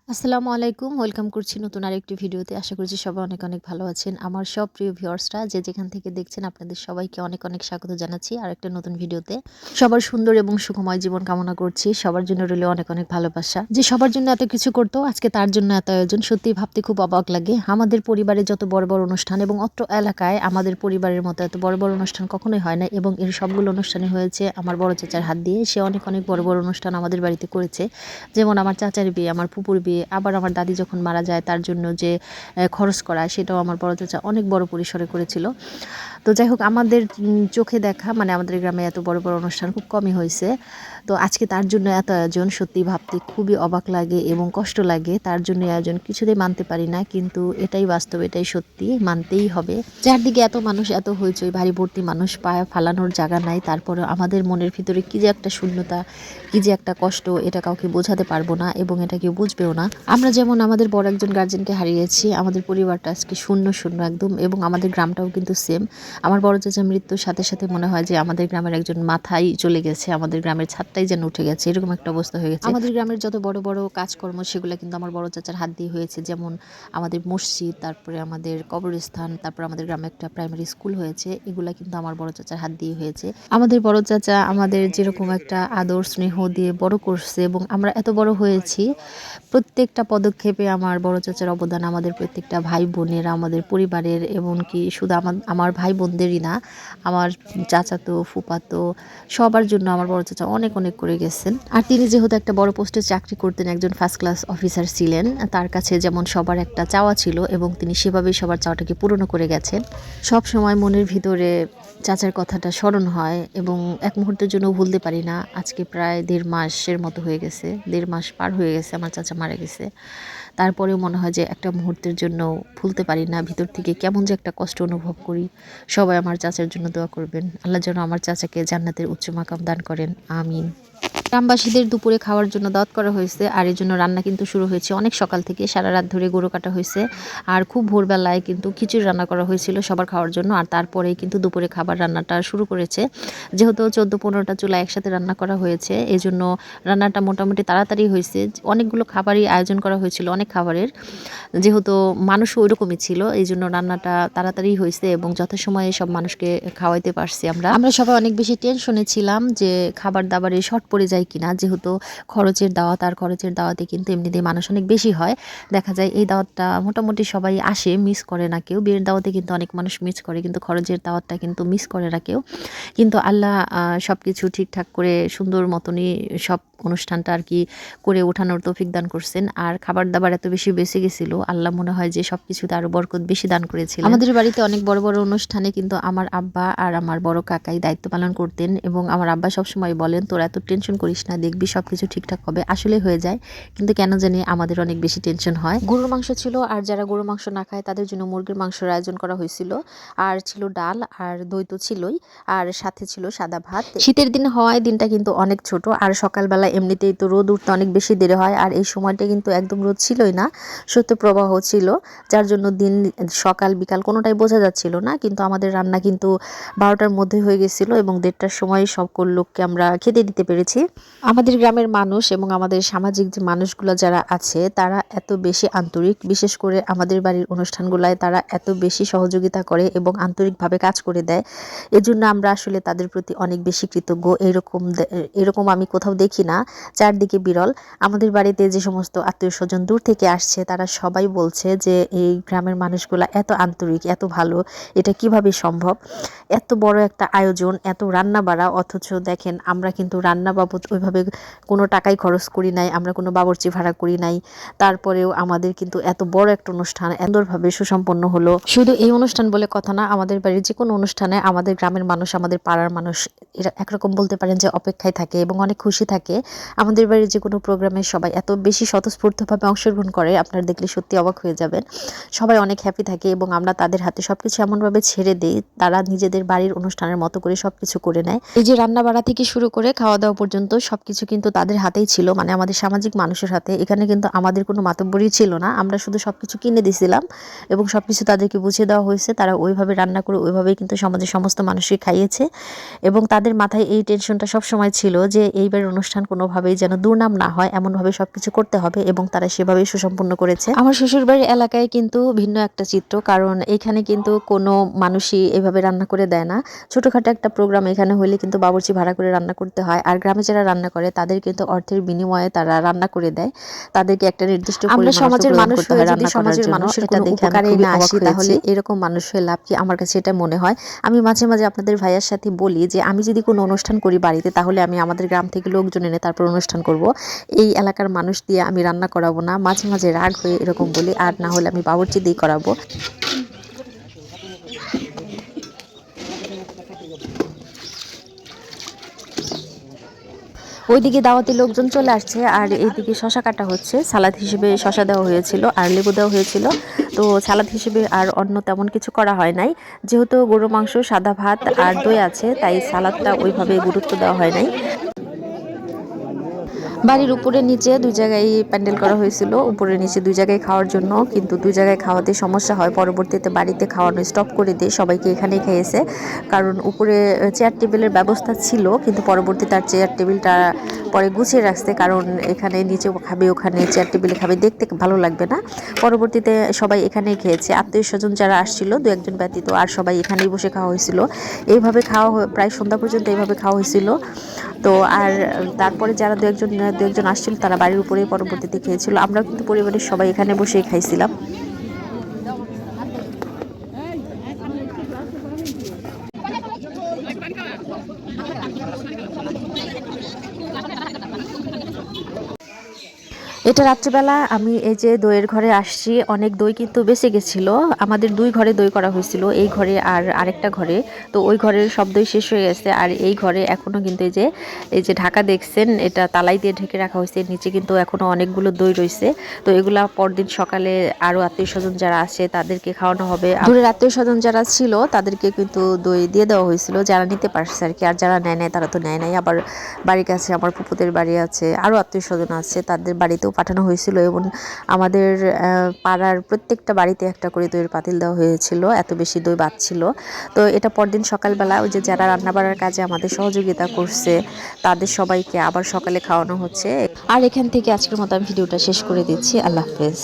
আসসালামু আলাইকুম। ওয়েলকাম করছি নতুন আরেকটি ভিডিওতে। আশা করছি সবাই অনেক, অনেক ভালো আছেন। আমার সব প্রিয় ভিউয়ার্সরা যে যেখান থেকে দেখছেন আপনাদের সবাইকে অনেক, অনেক স্বাগত জানাচ্ছি আরেকটা নতুন ভিডিওতে। সবার সুন্দর এবং সুখময় জীবন কামনা করছি। সবার জন্য রইল অনেক, অনেক ভালোবাসা। যে সবার জন্য এত কিছু করতো আজকে তার জন্য এত আয়োজন সত্যিই ভাবতে খুব অবাক লাগে। আমাদের পরিবারে যত বড়, বড় অনুষ্ঠান এবং অত্র এলাকায় আমাদের পরিবারের মতো এত বড়, বড় অনুষ্ঠান কখনোই হয় না এবং এর সবগুলো অনুষ্ঠানই হয়েছে আমার বড় চাচার হাত দিয়ে। সে অনেক, অনেক বড়, বড় অনুষ্ঠান আমাদের বাড়িতে করেছে। যেমন আমার চাচার বিয়ে, আমার ফুপুর বিয়ে, আবার আমার দাদি যখন মারা যায় তার জন্য যে খরচ করা সেটাও আমার বড় চাচা অনেক বড় পরিসরে করেছিল। তো যাই হোক আমাদের চোখে দেখা মানে আমাদের গ্রামে এত বড় বড় অনুষ্ঠান খুব কমই হয়েছে। তো আজকে তার জন্য এত আয়োজন সত্যি ভাবতে খুবই অবাক লাগে এবং কষ্ট লাগে। তার জন্য আয়োজন কিছুতেই মানতে পারি না, কিন্তু এটাই বাস্তব, এটাই সত্যি, মানতেই হবে। চারদিকে এত মানুষ, এত হইচই, ভারী ভর্তি মানুষ, পায়ে ফালানোর জায়গা নাই। তারপরে আমাদের মনের ভিতরে কি যে একটা শূন্যতা, কি যে একটা কষ্ট, এটা কাউকে বোঝাতে পারবো না এবং এটা কেউ বুঝবেও না। আমরা যেমন আমাদের বড় একজন গার্জেনকে হারিয়েছি, আমাদের পরিবারটা আজকে শূন্য শূন্য একদম, এবং আমাদের গ্রামটাও কিন্তু সেম। আমার বড় চাচা মৃত্যুর সাথে সাথে মনে হয় যে আমাদের গ্রামের একজন মাথায় চলে গেছে, আমাদের গ্রামের ছাদটাই যেন উঠে গেছে, এরকম একটা অবস্থা হয়ে গেছে। আমাদের গ্রামের যত বড় বড় কাজকর্ম সেগুলো কিন্তু আমার বড় চাচার হাত দিয়ে হয়েছে। যেমন আমাদের মসজিদ, তারপরে আমাদের কবরস্থান, তারপর আমাদের গ্রামে একটা প্রাইমারি স্কুল হয়েছে, এগুলা কিন্তু আমার বড় চাচার হাত দিয়ে হয়েছে। আমাদের বড় চাচা আমাদের যেরকম একটা আদর স্নেহ দিয়ে বড় করছে এবং আমরা এত বড় হয়েছি, প্রত্যেকটা পদক্ষেপে আমার বড় চাচার অবদান আমাদের প্রত্যেকটা ভাই বোনের, আমাদের পরিবারের, এমনকি শুধু আমার ভাই বোনদেরই না, আমার চাচাতো ফুপাতো সবার জন্য আমার বড় চাচা অনেক অনেক করে গেছেন। আর তিনি যেহেতু একটা বড় পোস্টে চাকরি করতেন, একজন ফার্স্ট ক্লাস অফিসার ছিলেন, তার কাছে যেমন সবার একটা চাওয়া ছিল এবং তিনি সেভাবেই সবার চাওয়াটাকে পূরণ করে গেছেন। সব সময় মনের ভিতরে চাচার কথাটা স্মরণ হয় এবং এক মুহূর্তের জন্য ভুলতে পারি না। আজকে প্রায় 1.5 মাসের মতো হয়ে গেছে, 1.5 মাস পার হয়ে গেছে আমার চাচা মারা গেছে। তারপরেও মনে হয় যে একটা মুহূর্তের জন্য ভুলতে পারি না, ভিতর থেকে কেমন যে একটা কষ্ট অনুভব করি। সবাই আমার চাচার জন্য দোয়া করবেন, আল্লাহ যেন আমার চাচাকে জান্নাতের উচ্চ মাকাম দান করেন, আমিন। গ্রামবাসীদের দুপুরে খাওয়ার জন্য দাওয়াত করা হয়েছে, আর এর জন্য রান্না কিন্তু শুরু হয়েছে অনেক সকাল থেকে, সারা রাত ধরে গরু কাটা হয়েছে। আর খুব ভোরবেলায় কিন্তু খিচুড়ি রান্না করা হয়েছিল সবার খাওয়ার জন্য, আর তারপরেই কিন্তু দুপুরে খাবার রান্নাটা শুরু করেছে। যেহেতু 14-15টা চুলা একসাথে রান্না করা হয়েছে, এই জন্য রান্নাটা মোটামুটি তাড়াতাড়ি হয়েছে। অনেকগুলো খাবারই আয়োজন করা হয়েছিল, অনেক খাবারের, যেহেতু মানুষও ওইরকমই ছিল, এই জন্য রান্নাটা তাড়াতাড়ি হয়েছে এবং যথাসময়ে সব মানুষকে খাওয়াইতে পারছি। আমরা সবাই অনেক বেশি টেনশনে ছিলাম যে খাবার দাবারে শর্ট পড়ে যায় কিনা, যেহেতু খরচের দাওয়াত, আর খরচের দাওয়াতে কিন্তু এমনিতেই মানুষ অনেক বেশি হয়। দেখা যায় এই দাওয়াতটা মোটামুটি সবাই আসে, মিস করে না কেউ। বিয়ের দাওয়াতে কিন্তু অনেক মানুষ মিস করে, কিন্তু খরচের দাওয়াতটা কিন্তু মিস করে না কেউ। কিন্তু আল্লাহ সব কিছু ঠিকঠাক করে সুন্দর মতনই সব অনুষ্ঠানটা আর কি করে ওঠানোর তৌফিক দান করছেন। আর খাবার দাবার এত বেশি বেঁচে গেছিল, আল্লাহ মনে হয় যে সব কিছুতে আরো বরকত বেশি দান করেছিলেন। আমাদের বাড়িতে অনেক বড় বড় অনুষ্ঠানে কিন্তু আমার আব্বা আর আমার বড় কাকাই দায়িত্ব পালন করতেন এবং আমার আব্বা সবসময় বলেন, তোর এত টেনশন করিস না, দেখবি সব কিছু ঠিকঠাক হবে। আসলে হয়ে যায়, কিন্তু কেন জানি আমাদের অনেক বেশি টেনশন হয়। গরুর মাংস ছিল, আর যারা গরুর মাংস না খায় তাদের জন্য মুরগির মাংসের আয়োজন করা হয়েছিল, আর ছিল ডাল, আর দই তো ছিলই, আর সাথে ছিল সাদা ভাত। শীতের দিন হওয়ায় দিনটা কিন্তু অনেক ছোট, আর সকালবেলা এমনিতেই তো রোদ উঠতে অনেক বেশি দেরি হয়, আর এই সময়টা কিন্তু একদম রোদ ছিলই না, শৈত্যপ্রবাহ ছিল, যার জন্য দিন সকাল বিকাল কোনোটাই বোঝা যাচ্ছিল না। কিন্তু আমাদের রান্না কিন্তু 12টার মধ্যে হয়ে গেছিল এবং 1:30টার সময় সকল লোককে আমরা খেতে দিতে পেরেছি। আমাদের গ্রামের মানুষ এবং আমাদের সামাজিক যে মানুষগুলো যারা আছে তারা এত বেশি আন্তরিক, বিশেষ করে আমাদের বাড়ির অনুষ্ঠানগুলায় তারা এত বেশি সহযোগিতা করে এবং আন্তরিকভাবে কাজ করে দেয়। এজন্য আমরা আসলে তাদের প্রতি অনেক বেশি কৃতজ্ঞ। এরকম আমি কোথাও দেখি না, চারদিকে বিরল। আমাদের বাড়িতে যে সমস্ত আত্মীয় স্বজন দূর থেকে আসছে তারা সবাই বলছে যে এই গ্রামের মানুষগুলা এত আন্তরিক, এত ভালো, এটা কিভাবে সম্ভব। এত বড় একটা আয়োজন, এত রান্না বাড়া, অথচ দেখেন আমরা কিন্তু রান্না বাবদ ওইভাবে কোনো টাকাই খরচ করি নাই, আমরা কোনো বাবুর্চি ভাড়া করি নাই। তারপরেও আমাদের কিন্তু এত বড় একটা অনুষ্ঠান সুন্দরভাবে সুসম্পন্ন হলো। শুধু এই অনুষ্ঠান বলে কথা না, আমাদের বাড়ির যে কোনো অনুষ্ঠানে আমাদের গ্রামের মানুষ, আমাদের পাড়ার মানুষ এরা একরকম বলতে পারেন যে অপেক্ষায় থাকে এবং অনেক খুশি থাকে। আমাদের বাড়ির যে কোনো প্রোগ্রামে সবাই এত বেশি স্বতঃস্ফূর্তভাবে অংশগ্রহণ করে, আপনারা দেখলে সত্যি অবাক হয়ে যাবেন। সবাই অনেক হ্যাপি থাকে এবং আমরা তাদের হাতে সবকিছু এমনভাবে ছেড়ে দিই, তারা নিজেদের বাড়ির অনুষ্ঠানের মতো করে সবকিছু করে নেয়। এই যে রান্না বাড়া থেকে শুরু করে খাওয়া দাওয়া পর্যন্ত সবকিছু কিন্তু তাদের হাতেই ছিল, মানে আমাদের সামাজিক মানুষের হাতে। এখানে কিন্তু আমাদের কোনো মাতব্বরি ছিল না, আমরা শুধু সবকিছু কিনে দিছিলাম এবং সবকিছু তাদেরকে বুঝিয়ে দেওয়া হয়েছে। তারা ওইভাবে রান্না করে ওইভাবেই কিন্তু সমাজের সমস্ত মানুষই খাইয়েছে এবং তাদের মাথায় এই টেনশনটা সব সময় ছিল যে এইবার অনুষ্ঠান কোনোভাবেই যেন দুর্নাম না হয় এমনভাবে সবকিছু করতে হবে এবং তারা সেভাবেই সুসম্পন্ন করেছে। আমার শ্বশুরবাড়ির এলাকায় কিন্তু ভিন্ন একটা চিত্র, কারণ এখানে কিন্তু কোনো মানুষই এভাবে রান্না করে দেয় না। ছোটোখাটো একটা প্রোগ্রাম এখানে হলে কিন্তু বাবুর্চি ভাড়া করে রান্না করতে হয়, আর গ্রামে যারা রান্না করে তাদের কিন্তু অর্থের বিনিময়ে তারা রান্না করে দেয়, তাদেরকে একটা নির্দিষ্ট পরিমাণ সমাজের মানুষ হয়ে যদি সমাজের মানুষের কোনো উপকারে না আসি তাহলে এরকম মানুষ হয়ে লাভ কি, আমার কাছে এটা মনে হয়। আমি মাঝে মাঝে আপনাদের ভাইয়ার সাথে বলি যে আমি যদি কোনো অনুষ্ঠান করি বাড়িতে, তাহলে আমি আমাদের গ্রাম থেকে লোকজন এনে তারপর অনুষ্ঠান করব, এই এলাকার মানুষ দিয়ে আমি রান্না করাবো না। মাঝে মাঝে রাগ হয়ে এরকম বলি, আর না হলে আমি বাবুর্চি দিয়ে করাবো। ওইদিকে দাওয়াতি লোকজন চলে আসছে, আর এইদিকে শশা কাটা হচ্ছে। সালাদ হিসেবে শশা দেওয়া হয়েছিল আর লেবু দেওয়া হয়েছিল। তো সালাদ হিসেবে আর অন্য তেমন কিছু করা হয় নাই, যেহেতু গরু মাংস, সাদা ভাত আর দই আছে, তাই সালাদটা ওইভাবে গুরুত্ব দেওয়া হয় নাই। বাড়ির উপরে নিচে দুই জায়গায় প্যান্ডেল করা হয়েছিল, উপরে নিচে দুই জায়গায় খাওয়ার জন্য, কিন্তু দুই জায়গায় খাওয়াতে সমস্যা হয়। পরবর্তীতে বাড়িতে খাওয়ানো স্টপ করে দিয়ে সবাইকে এখানেই খেয়েছে, কারণ উপরে চেয়ার টেবিলের ব্যবস্থা ছিল, কিন্তু পরবর্তীতে তার চেয়ার টেবিলটা পরে গুছিয়ে রাখছে, কারণ এখানে নিচেও খাবে ওখানে চেয়ার টেবিলে খাবে, দেখতে ভালো লাগবে না। পরবর্তীতে সবাই এখানেই খেয়েছে, আত্মীয় স্বজন যারা আসছিল দু একজন ব্যতীত, আর সবাই এখানেই বসে খাওয়া হয়েছিল। এইভাবে খাওয়া প্রায় সন্ধ্যা পর্যন্ত এইভাবে খাওয়া হয়েছিল। তো আর তারপরে যারা দু একজন আসছিল তারা বাড়ির উপরেই পরবর্তীতে খেয়েছিল। আমরা কিন্তু পরিবারের সবাই এখানে বসেই খাইছিলাম। এটা রাত্রিবেলা আমি এই যে দইয়ের ঘরে আসছি, অনেক দই কিন্তু বেঁচে গেছিল। আমাদের দুই ঘরে দই করা হয়েছিল, এই ঘরে আর আরেকটা ঘরে। তো ওই ঘরের সব দই শেষ হয়ে গেছে, আর এই ঘরে এখনো কিন্তু এই যে ঢাকা দেখছেন, এটা তালাই দিয়ে ঢেকে রাখা হয়েছে, নিচে কিন্তু এখনো অনেকগুলো দই রয়েছে। তো এগুলা পরদিন সকালে আরো আত্মীয় স্বজন যারা আসে তাদেরকে খাওয়ানো হবে। দূরের আত্মীয় স্বজন যারা ছিল তাদেরকে কিন্তু দই দিয়ে দেওয়া হয়েছিল, যারা নিতে পারছে আর কি, আর যারা নেয় নাই তারা তো নেয় নাই। আবার বাড়ির কাছে আমার ফুপুদের বাড়ি আছে, আরো আত্মীয় স্বজন আছে, তাদের বাড়িতেও পাঠানো হয়েছিল, এবং আমাদের পাড়ার প্রত্যেকটা বাড়িতে একটা করে দইয়ের পাতিল দেওয়া হয়েছিল, এত বেশি দই বাঁচছিল। তো এটা পরদিন সকালবেলা ওই যে যারা রান্নাবাড়ার কাজে আমাদের সহযোগিতা করছে তাদের সবাইকে আবার সকালে খাওয়ানো হচ্ছে। আর এখান থেকে আজকের মতো আমি ভিডিওটা শেষ করে দিচ্ছি। আল্লাহ হাফেজ।